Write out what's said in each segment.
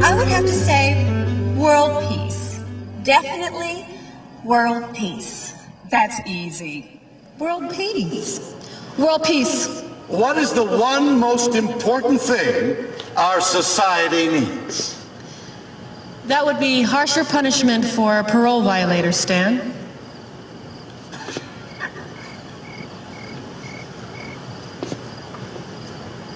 I would have to say world peace. Definitely world peace. That's easy. World peace. World peace. What is the one most important thing our society needs? That would be harsher punishment for parole violators, Stan.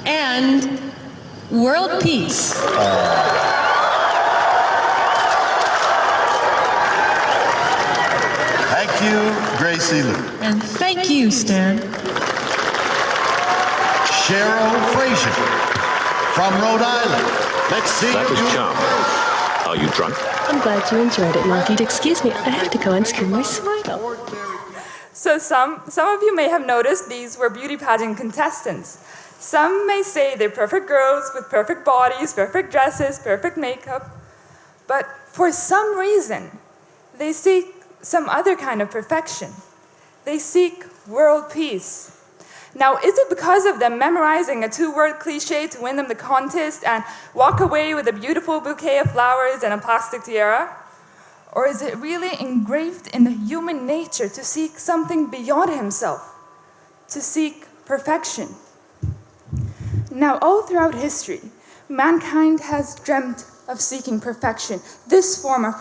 And world peace. Thank you, Gracie Lou. And thank you, Stan. Cheryl Frazier from Rhode Island. Let's see That was you. charming. Are you drunk? I'm glad you enjoyed it, Malak. Excuse me, I have to go unscrew my smile. So some of you may have noticed these were beauty pageant contestants. Some may say they're perfect girls with perfect bodies, perfect dresses, perfect makeup. But for some reason, they seek some other kind of perfection. They seek world peace. Now, is it because of them memorizing a two-word cliche to win them the contest and walk away with a beautiful bouquet of flowers and a plastic tiara? Or is it really engraved in the human nature to seek something beyond himself, to seek perfection? Now, all throughout history, mankind has dreamt of seeking perfection, this form of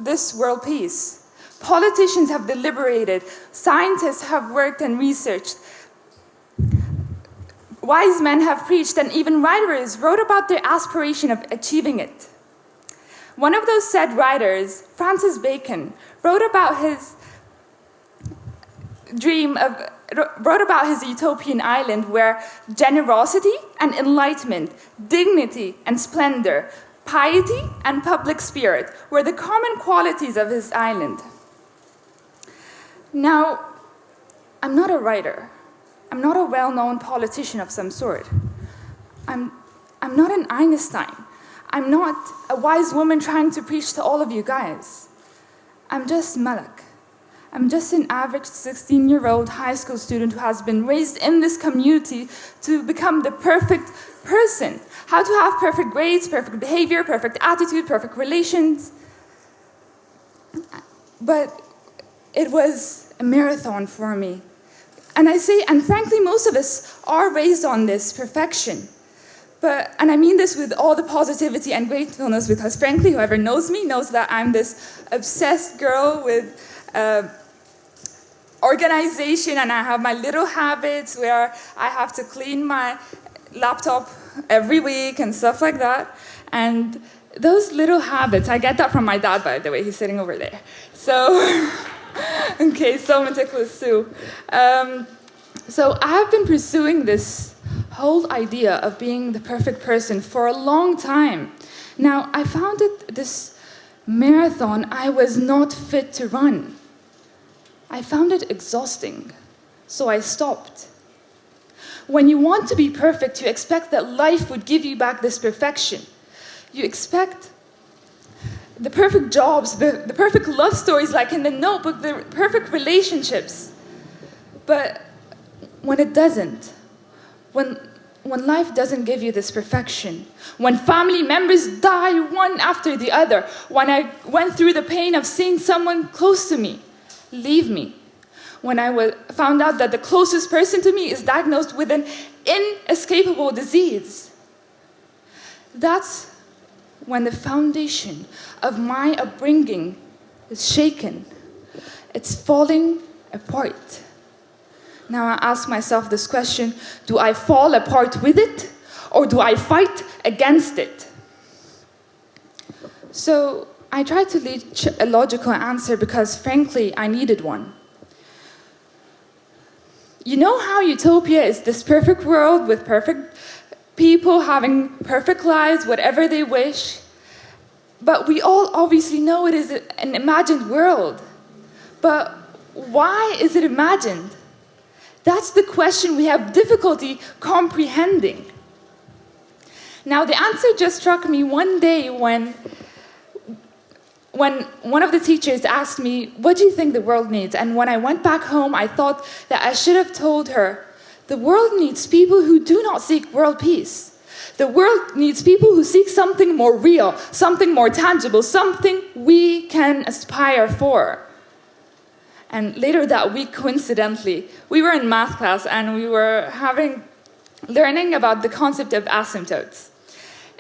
this world peace. Politicians have deliberated, scientists have worked and researched, wise men have preached, and even writers wrote about their aspiration of achieving it. One of those said writers, Francis Bacon, wrote about his utopian island where generosity and enlightenment, dignity and splendor, piety and public spirit were the common qualities of his island. Now, I'm not a writer. I'm not a well-known politician of some sort. I'm not an Einstein. I'm not a wise woman trying to preach to all of you guys. I'm just Malak. I'm just an average 16-year-old high school student who has been raised in this community to become the perfect person. How to have perfect grades, perfect behavior, perfect attitude, perfect relations. But it was a marathon for me. And frankly, most of us are raised on this perfection. And I mean this with all the positivity and gratefulness because frankly, whoever knows me knows that I'm this obsessed girl with organization, and I have my little habits where I have to clean my laptop every week and stuff like that. And those little habits, I get that from my dad, by the way, he's sitting over there. So, okay, so meticulous too. So I have been pursuing this whole idea of being the perfect person for a long time. Now, I found that this marathon I was not fit to run. I found it exhausting, so I stopped. When you want to be perfect, you expect that life would give you back this perfection. You expect the perfect jobs, the perfect love stories like in The Notebook, the perfect relationships. But when it doesn't, when life doesn't give you this perfection, when family members die one after the other, when I went through the pain of seeing someone close to me leave me, when I found out that the closest person to me is diagnosed with an inescapable disease, that's when the foundation of my upbringing is shaken. It's falling apart. Now I ask myself this question, do I fall apart with it, or do I fight against it? So I tried to reach a logical answer because, frankly, I needed one. You know how Utopia is this perfect world with perfect people having perfect lives, whatever they wish? But we all obviously know it is an imagined world. But why is it imagined? That's the question we have difficulty comprehending. Now, the answer just struck me one day when one of the teachers asked me, what do you think the world needs? And when I went back home, I thought that I should have told her The world needs people who do not seek world peace. The world needs people who seek something more real, something more tangible, something we can aspire for. And later that week, coincidentally, we were in math class and we were learning about the concept of asymptotes.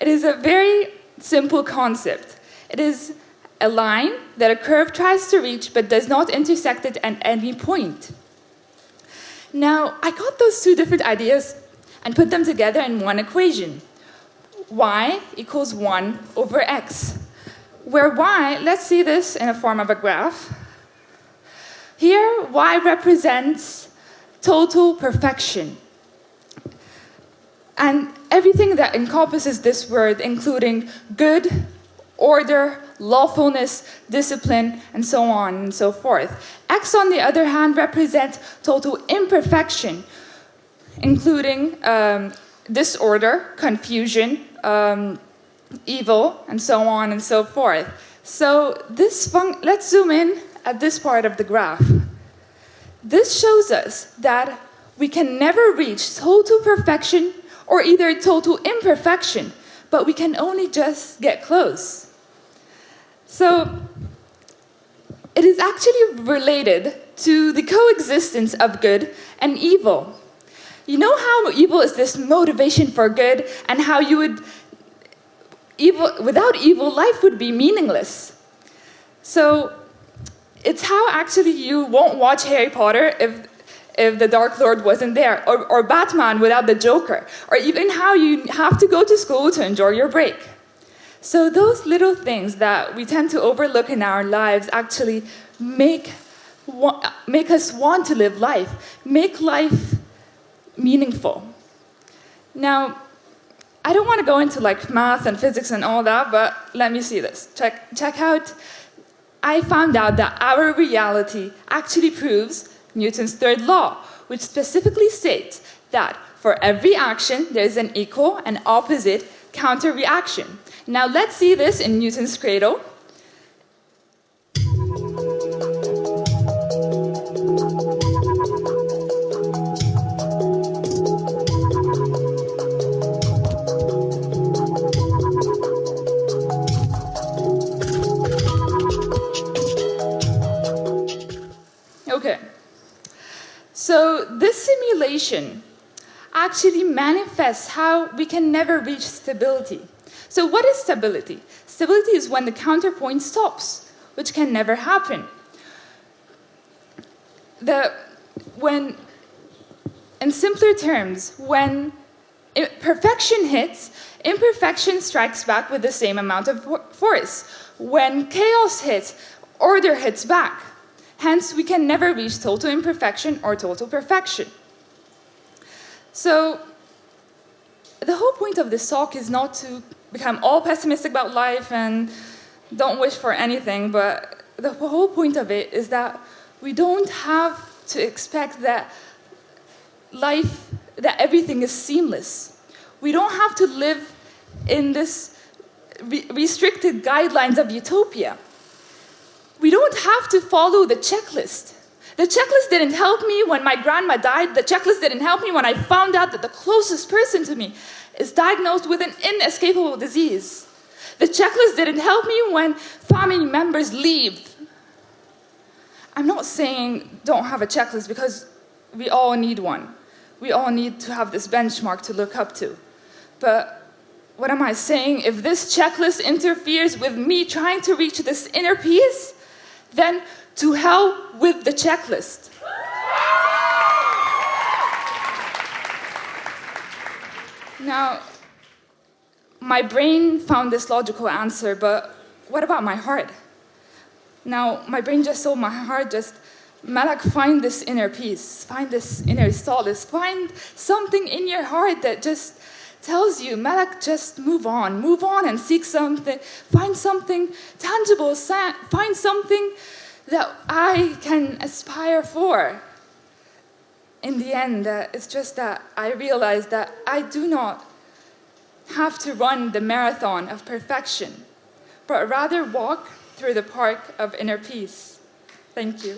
It is a very simple concept. It is a line that a curve tries to reach but does not intersect it at any point. Now, I got those two different ideas and put them together in one equation. Y equals 1 over x, where y, let's see this in a form of a graph. Here, y represents total perfection. And everything that encompasses this word, including good, order, lawfulness, discipline, and so on and so forth. X, on the other hand, represents total imperfection, including disorder, confusion, evil, and so on and so forth. So let's zoom in at this part of the graph. This shows us that we can never reach total perfection or either total imperfection, but we can only just get close. So it is actually related to the coexistence of good and evil. You know how evil is this motivation for good, and how without evil, life would be meaningless. So it's how actually you won't watch Harry Potter if the Dark Lord wasn't there, or Batman without the Joker, or even how you have to go to school to enjoy your break. So those little things that we tend to overlook in our lives actually make us want to live life, make life meaningful. Now, I don't want to go into like math and physics and all that, but let me see this. Check out. I found out that our reality actually proves Newton's third law, which specifically states that for every action, there's an equal and opposite counter-reaction. Now let's see this in Newton's cradle. Okay, so this simulation actually manifests how we can never reach stability. So what is stability? Stability is when the counterpoint stops, which can never happen. In simpler terms, when perfection hits, imperfection strikes back with the same amount of force. When chaos hits, order hits back. Hence, we can never reach total imperfection or total perfection. So, the whole point of this talk is not to become all pessimistic about life and don't wish for anything, but the whole point of it is that we don't have to expect that everything is seamless. We don't have to live in this restricted guidelines of utopia. We don't have to follow the checklist. The checklist didn't help me when my grandma died. The checklist didn't help me when I found out that the closest person to me is diagnosed with an inescapable disease. The checklist didn't help me when family members leave. I'm not saying don't have a checklist, because we all need one. We all need to have this benchmark to look up to. But what am I saying? If this checklist interferes with me trying to reach this inner peace, then to hell with the checklist. Now, my brain found this logical answer, but what about my heart? Now, my brain just told my heart, Malak, find this inner peace, find this inner solace, find something in your heart that just tells you, Malak, just move on and seek something, find something tangible, find something that I can aspire for. In the end, it's just that I realized that I do not have to run the marathon of perfection, but rather walk through the park of inner peace. Thank you.